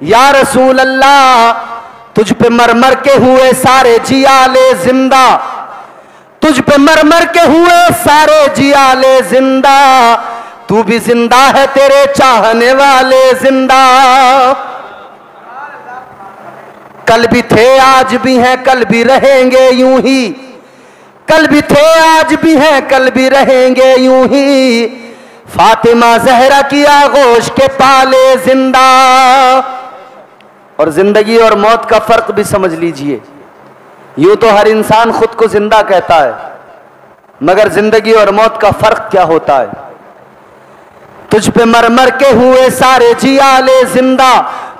या रसूल अल्लाह, तुझ पे मर मर के हुए सारे जियाले जिंदा, तुझ पे मर मर के हुए सारे जियाले जिंदा, तू भी जिंदा है तेरे चाहने वाले जिंदा। कल भी थे आज भी हैं कल भी रहेंगे यूं ही, कल भी थे आज भी हैं कल भी रहेंगे यूं ही, फातिमा जहरा की आगोश के पाले जिंदा। और जिंदगी और मौत का फर्क भी समझ लीजिए। यूं तो हर इंसान खुद को जिंदा कहता है, मगर जिंदगी और मौत का फर्क क्या होता है। तुझ पे मर मर के हुए सारे जियाले जिंदा,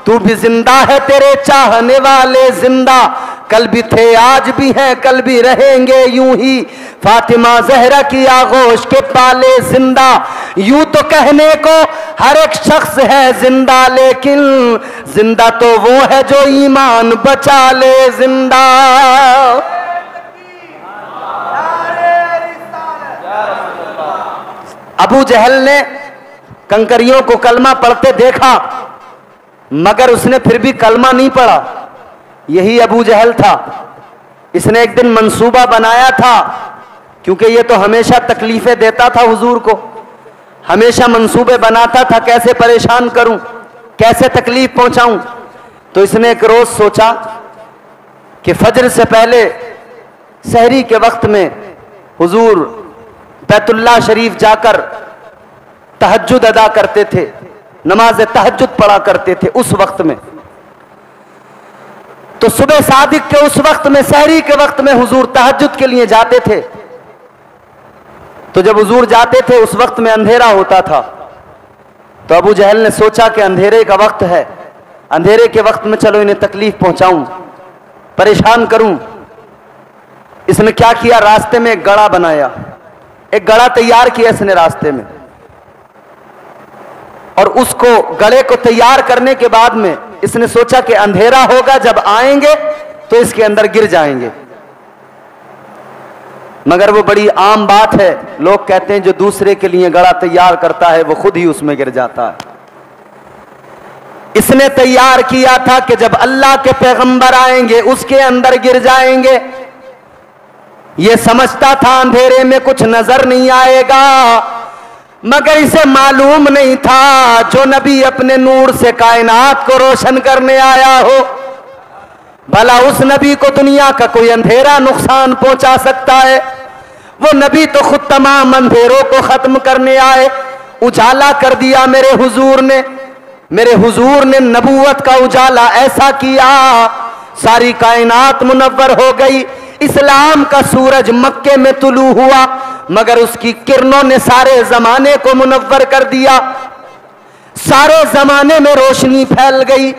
तू भी जिंदा है तेरे चाहने वाले जिंदा, कल भी थे आज भी हैं कल भी रहेंगे यूं ही, फातिमा जहरा की आगोश के पाले जिंदा। यूं तो कहने को हर एक शख्स है जिंदा, लेकिन जिंदा तो वो है जो ईमान बचा ले जिंदा। अबू जहल ने कंकरियों को कलमा पढ़ते देखा, मगर उसने फिर भी कलमा नहीं पढ़ा। यही अबू जहल था। इसने एक दिन मंसूबा बनाया था, क्योंकि ये तो हमेशा तकलीफें देता था हुजूर को, हमेशा मंसूबे बनाता था कैसे परेशान करूं, कैसे तकलीफ पहुंचाऊं। तो इसने एक रोज सोचा कि फजर से पहले सहरी के वक्त में हुजूर बैतुल्लाह शरीफ जाकर तहज्जुद अदा करते थे, नमाज तहज्जुद पढ़ा करते थे उस वक्त में। तो सुबह सादिक के उस वक्त में, सहरी के वक्त में हुजूर तहज्जुद के लिए जाते थे। तो जब हुजूर जाते थे उस वक्त में अंधेरा होता था। तो अबू जहल ने सोचा कि अंधेरे का वक्त है, अंधेरे के वक्त में चलो इन्हें तकलीफ पहुंचाऊं, परेशान करूं। इसने क्या किया, रास्ते में एक गड़ा बनाया, एक गड़ा तैयार किया इसने रास्ते में, और उसको गड़े को तैयार करने के बाद में इसने सोचा कि अंधेरा होगा, जब आएंगे तो इसके अंदर गिर जाएंगे। मगर वो बड़ी आम बात है, लोग कहते हैं जो दूसरे के लिए गड़ा तैयार करता है वो खुद ही उसमें गिर जाता है। इसने तैयार किया था कि जब अल्लाह के पैगंबर आएंगे उसके अंदर गिर जाएंगे। ये समझता था अंधेरे में कुछ नजर नहीं आएगा, मगर इसे मालूम नहीं था जो नबी अपने नूर से कायनात को रोशन करने आया हो, भला उस नबी को दुनिया का कोई अंधेरा नुकसान पहुंचा सकता है। वो नबी तो खुद तमाम अंधेरों को खत्म करने आए, उजाला कर दिया मेरे हुजूर ने। मेरे हुजूर ने नबूवत का उजाला ऐसा किया, सारी कायनात मुनव्वर हो गई। इस्लाम का सूरज मक्के में तुलू हुआ, मगर उसकी किरणों ने सारे जमाने को मुनव्वर कर दिया। सारे जमाने में रोशनी फैल गई,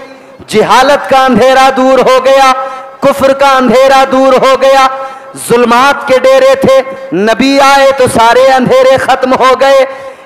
जिहालत का अंधेरा दूर हो गया, कुफ्र का अंधेरा दूर हो गया। जुल्मात के डेरे थे, नबी आए तो सारे अंधेरे खत्म हो गए।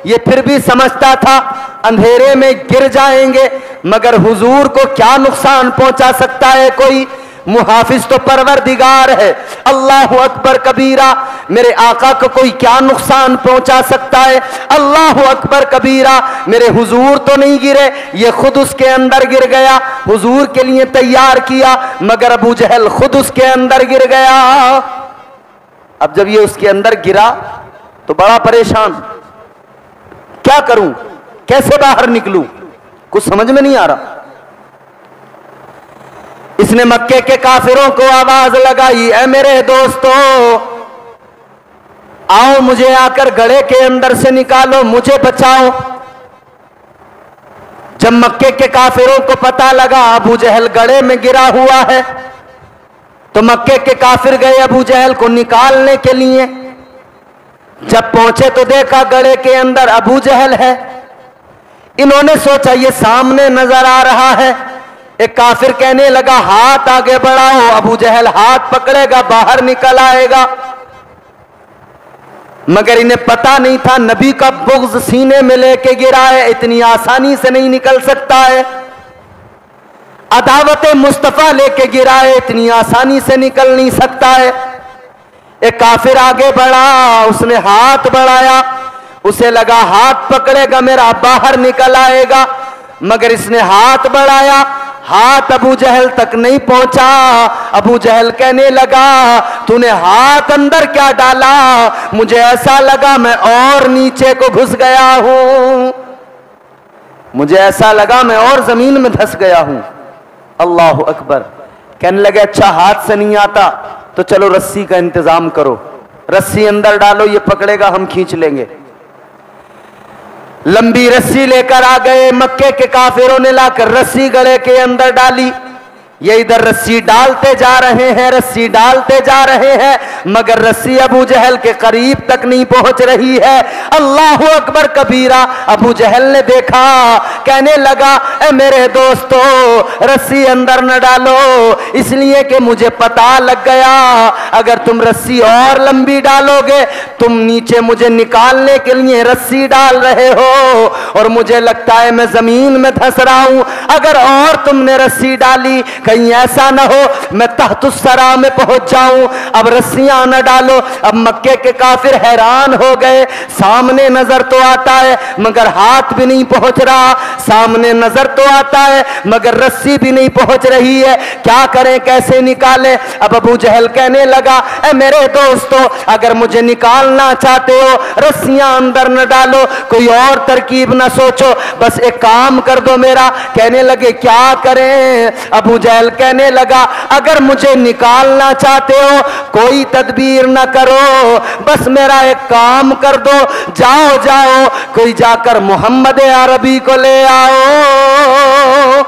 ये फिर भी समझता था अंधेरे में गिर जाएंगे, मगर हुजूर को क्या नुकसान पहुंचा सकता है कोई। मुहाफिज तो परवरदिगार है, अल्लाह अकबर कबीरा, मेरे आका को कोई क्या नुकसान पहुंचा सकता है। अल्लाह अकबर कबीरा, मेरे हुजूर तो नहीं गिरे, ये खुद उसके अंदर गिर गया। हुजूर के लिए तैयार किया, मगर अबू जहल खुद उसके अंदर गिर गया। अब जब ये उसके अंदर गिरा तो बड़ा परेशान, क्या करूं, कैसे बाहर निकलूं, कुछ समझ में नहीं आ रहा। इसने मक्के के काफिरों को आवाज लगाई, ऐ मेरे दोस्तों आओ मुझे आकर गड़े के अंदर से निकालो, मुझे बचाओ। जब मक्के के काफिरों को पता लगा अबू जहल गड़े में गिरा हुआ है, तो मक्के के काफिर गए अबू जहल को निकालने के लिए। जब पहुंचे तो देखा गड़े के अंदर अबू जहल है। इन्होंने सोचा ये सामने नजर आ रहा है। एक काफिर कहने लगा हाथ आगे बढ़ाओ, अबू जहल हाथ पकड़ेगा बाहर निकल आएगा। मगर इन्हें पता नहीं था नबी का बुग़्ज़ सीने में लेके गिरा है, इतनी आसानी से नहीं निकल सकता है। अदावत मुस्तफा लेके गिरा है, इतनी आसानी से निकल नहीं सकता है। एक काफिर आगे बढ़ा, उसने हाथ बढ़ाया, उसे लगा हाथ पकड़ेगा मेरा बाहर निकल आएगा। मगर इसने हाथ बढ़ाया, हाथ अबू जहल तक नहीं पहुंचा। अबू जहल कहने लगा, तूने हाथ अंदर क्या डाला? मुझे ऐसा लगा मैं और नीचे को घुस गया हूं, मुझे ऐसा लगा मैं और जमीन में धंस गया हूं। अल्लाह अकबर। कहने लगे, अच्छा हाथ से नहीं आता तो चलो रस्सी का इंतजाम करो, रस्सी अंदर डालो, ये पकड़ेगा, हम खींच लेंगे। लंबी रस्सी लेकर आ गए। मक्के के काफिरों ने लाकर रस्सी गले के अंदर डाली। ये इधर रस्सी डालते जा रहे हैं, रस्सी डालते जा रहे हैं, मगर रस्सी अबू जहल के करीब तक नहीं पहुंच रही है। अल्लाह अकबर कबीरा। अबू जहल ने देखा, कहने लगा, ए मेरे दोस्तों, रस्सी अंदर न डालो, इसलिए कि मुझे पता लग गया अगर तुम रस्सी और लंबी डालोगे, तुम नीचे मुझे निकालने के लिए रस्सी डाल रहे हो और मुझे लगता है मैं जमीन में धंस रहा हूं। अगर और तुमने रस्सी डाली, कहीं ऐसा ना हो मैं तहतुस्सरा में पहुंच जाऊं। अब रस्सियां न डालो। अब मक्के के काफिर हैरान हो गए। सामने नजर तो आता है मगर हाथ भी नहीं पहुंच रहा, सामने नजर तो आता है मगर रस्सी भी नहीं पहुंच रही है, क्या करें, कैसे निकालें? अब अबू जहल कहने लगा, ए मेरे दोस्तों, अगर मुझे निकालना चाहते हो रस्सियां अंदर न डालो, कोई और तरकीब ना सोचो, बस एक काम कर दो मेरा। कहने लगे, क्या करें? अबू जहल कहने लगा, अगर मुझे निकालना चाहते हो कोई तदबीर ना करो, बस मेरा एक काम कर दो, जाओ जाओ कोई जाकर मोहम्मद अरबी को ले आओ,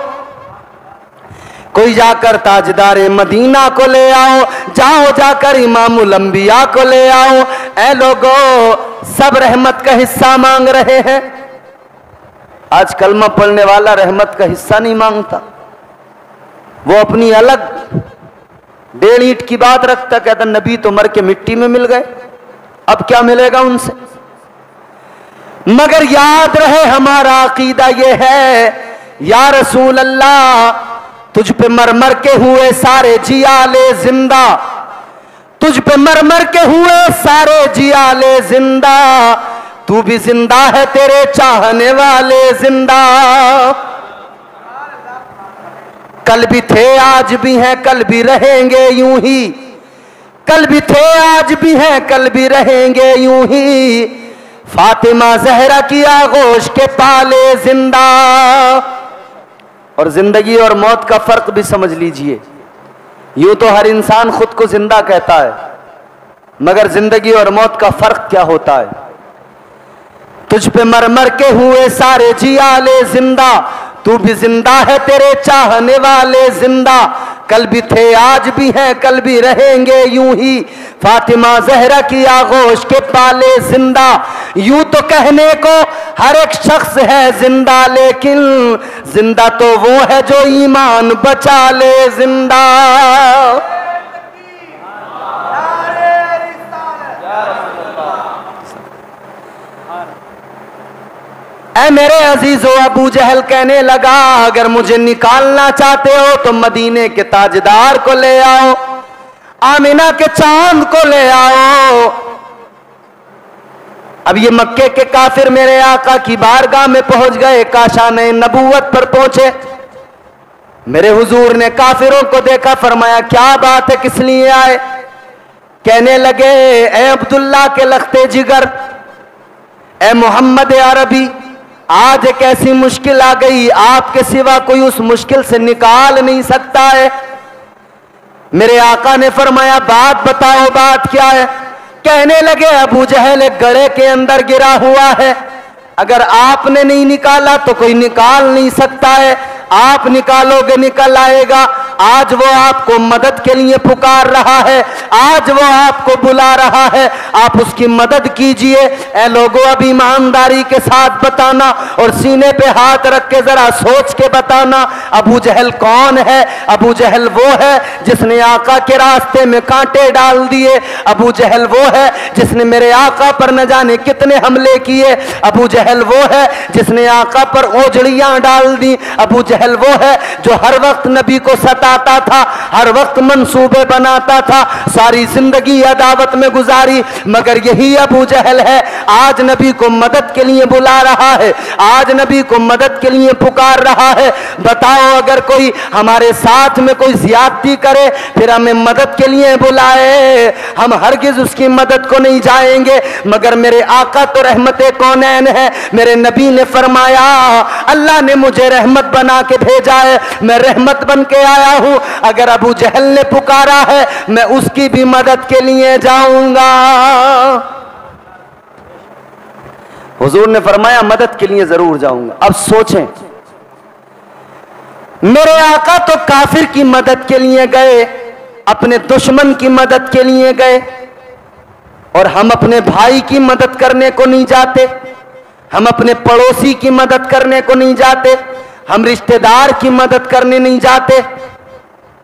कोई जाकर ताजदार मदीना को ले आओ, जाओ जाकर इमामुल अंबिया को ले आओ। ऐ लोगो, सब रहमत का हिस्सा मांग रहे हैं। आज कलमा पढ़ने वाला रहमत का हिस्सा नहीं मांगता, वो अपनी अलग 1.5 ईंट की बात रखता, कहता नबी तो मर के मिट्टी में मिल गए, अब क्या मिलेगा उनसे। मगर याद रहे हमारा अकीदा ये है, या रसूल अल्लाह, तुझ पे मर मर के हुए सारे जियाले जिंदा, तुझ पे मर मर के हुए सारे जियाले जिंदा, तू भी जिंदा है, तेरे चाहने वाले जिंदा। कल भी थे आज भी हैं कल भी रहेंगे यूं ही, कल भी थे आज भी हैं कल भी रहेंगे यूं ही, फातिमा जहरा की आगोश के पाले जिंदा। और जिंदगी और मौत का फर्क भी समझ लीजिए। यूं तो हर इंसान खुद को जिंदा कहता है, मगर जिंदगी और मौत का फर्क क्या होता है? तुझ पे मर मर के हुए सारे जियाले जिंदा, तू भी जिंदा है, तेरे चाहने वाले जिंदा, कल भी थे आज भी हैं कल भी रहेंगे यूं ही, फातिमा जहरा की आगोश के पाले जिंदा। यूं तो कहने को हर एक शख्स है जिंदा, लेकिन जिंदा तो वो है जो ईमान बचा ले जिंदा। ऐ मेरे अजीजों, अबू जहल कहने लगा, अगर मुझे निकालना चाहते हो तो मदीने के ताजदार को ले आओ, आमिना के चांद को ले आओ। अब ये मक्के के काफिर मेरे आका की बारगाह में पहुंच गए, काशाने नबूवत पर पहुंचे। मेरे हुजूर ने काफिरों को देखा, फरमाया क्या बात है, किस लिए आए? कहने लगे, ए अब्दुल्ला के लखते जिगर, ए मोहम्मद अरबी, आज एक ऐसी मुश्किल आ गई, आपके सिवा कोई उस मुश्किल से निकाल नहीं सकता है। मेरे आका ने फरमाया, बात बताओ, बात क्या है? कहने लगे, अबू जहल एक गड्ढे के अंदर गिरा हुआ है, अगर आपने नहीं निकाला तो कोई निकाल नहीं सकता है, आप निकालोगे निकल आएगा। आज वो आपको मदद के लिए पुकार रहा है, आज वो आपको बुला रहा है, आप उसकी मदद कीजिए। ऐ लोगों, अब ईमानदारी के साथ बताना और सीने पे हाथ रख के जरा सोच के बताना, अबू जहल कौन है? अबू जहल वो है जिसने आका के रास्ते में कांटे डाल दिए, अबू जहल वो है जिसने मेरे आका पर न जाने कितने हमले किए, अबू जहल वो है जिसने आका पर ओझड़ियां डाल दी, अबू जहल वो है जो हर वक्त नबी को सता लगाता था, हर वक्त मंसूबे बनाता था, सारी जिंदगी अदावत में गुजारी, मगर यही अबू जहल है, आज नबी को मदद के लिए बुला रहा है, आज नबी को मदद के लिए पुकार रहा है। बताओ, अगर कोई हमारे साथ में कोई ज्यादती करे फिर हमें मदद के लिए बुलाए, हम हरगिज उसकी मदद को नहीं जाएंगे। मगर मेरे आका तो रहमते कौनैन है, मेरे नबी ने फरमाया अल्लाह ने मुझे रहमत बना के भेजा है, मैं रहमत बन के आया हूं, अगर अबू जहल ने पुकारा है मैं उसकी भी मदद के लिए जाऊंगा। हुजूर ने फरमाया मदद के लिए जरूर जाऊंगा। अब सोचें, मेरे आका तो काफिर की मदद के लिए गए, अपने दुश्मन की मदद के लिए गए, और हम अपने भाई की मदद करने को नहीं जाते, हम अपने पड़ोसी की मदद करने को नहीं जाते, हम रिश्तेदार की मदद करने नहीं जाते,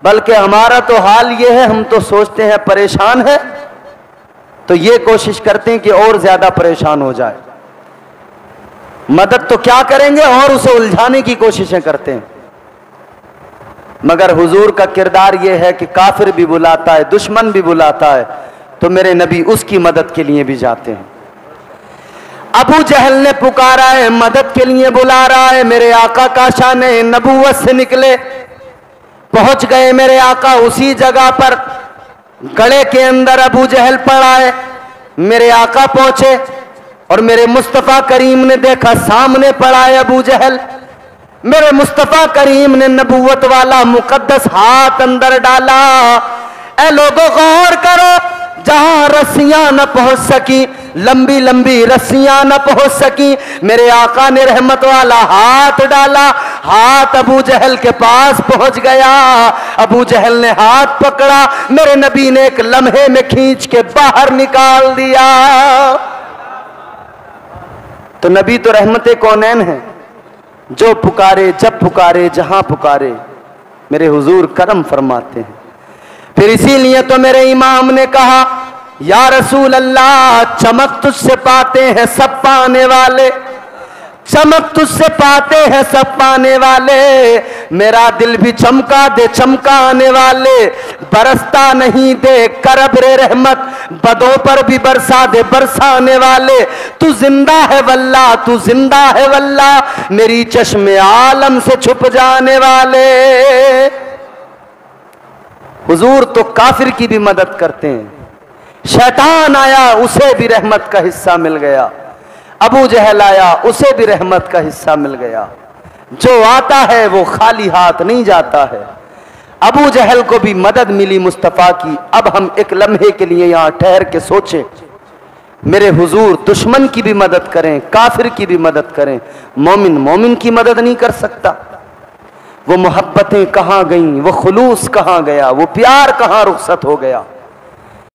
बल्कि हमारा तो हाल ये है, हम तो सोचते हैं परेशान है तो ये कोशिश करते हैं कि और ज्यादा परेशान हो जाए। मदद तो क्या करेंगे और उसे उलझाने की कोशिशें करते हैं। मगर हुजूर का किरदार यह है कि काफिर भी बुलाता है, दुश्मन भी बुलाता है, तो मेरे नबी उसकी मदद के लिए भी जाते हैं। अबू जहल ने पुकारा है, मदद के लिए बुला रहा है, मेरे आका का शान नबूवत से निकले, पहुंच गए मेरे आका उसी जगह पर, गले के अंदर अबू जहल पड़ा है। मेरे आका पहुंचे और मेरे मुस्तफा करीम ने देखा सामने पड़ा है अबू जहल। मेरे मुस्तफा करीम ने नबूवत वाला मुकद्दस हाथ अंदर डाला। ऐ लोगों गौर करो, जहां रस्सियां न पहुंच सकी, लंबी लंबी रस्सियां न पहुंच सकी, मेरे आका ने रहमत वाला हाथ डाला, हाथ अबू जहल के पास पहुंच गया। अबू जहल ने हाथ पकड़ा, मेरे नबी ने एक लम्हे में खींच के बाहर निकाल दिया। तो नबी तो रहमते कौनैन है, जो पुकारे जब पुकारे जहां पुकारे मेरे हुजूर करम फरमाते हैं। फिर इसीलिए तो मेरे इमाम ने कहा, या रसूल अल्लाह, चमक तुझसे पाते हैं सब पाने वाले, चमक तुझसे पाते हैं सब पाने वाले, मेरा दिल भी चमका दे चमकाने वाले, बरसता नहीं दे करब रे रहमत, बदों पर भी बरसा दे बरसाने वाले, तू जिंदा है वल्ला, तू जिंदा है वल्ला, मेरी चश्मे आलम से छुप जाने वाले। हुजूर तो काफिर की भी मदद करते हैं, शैतान आया उसे भी रहमत का हिस्सा मिल गया, अबू जहल आया उसे भी रहमत का हिस्सा मिल गया। जो आता है वो खाली हाथ नहीं जाता है। अबू जहल को भी मदद मिली मुस्तफ़ा की। अब हम एक लम्हे के लिए यहां ठहर के सोचें, मेरे हुजूर दुश्मन की भी मदद करें, काफिर की भी मदद करें, मोमिन मोमिन की मदद नहीं कर सकता। वो मोहब्बतें कहां गईं, वो खुलूस कहां गया, वो प्यार कहां रुखसत हो गया।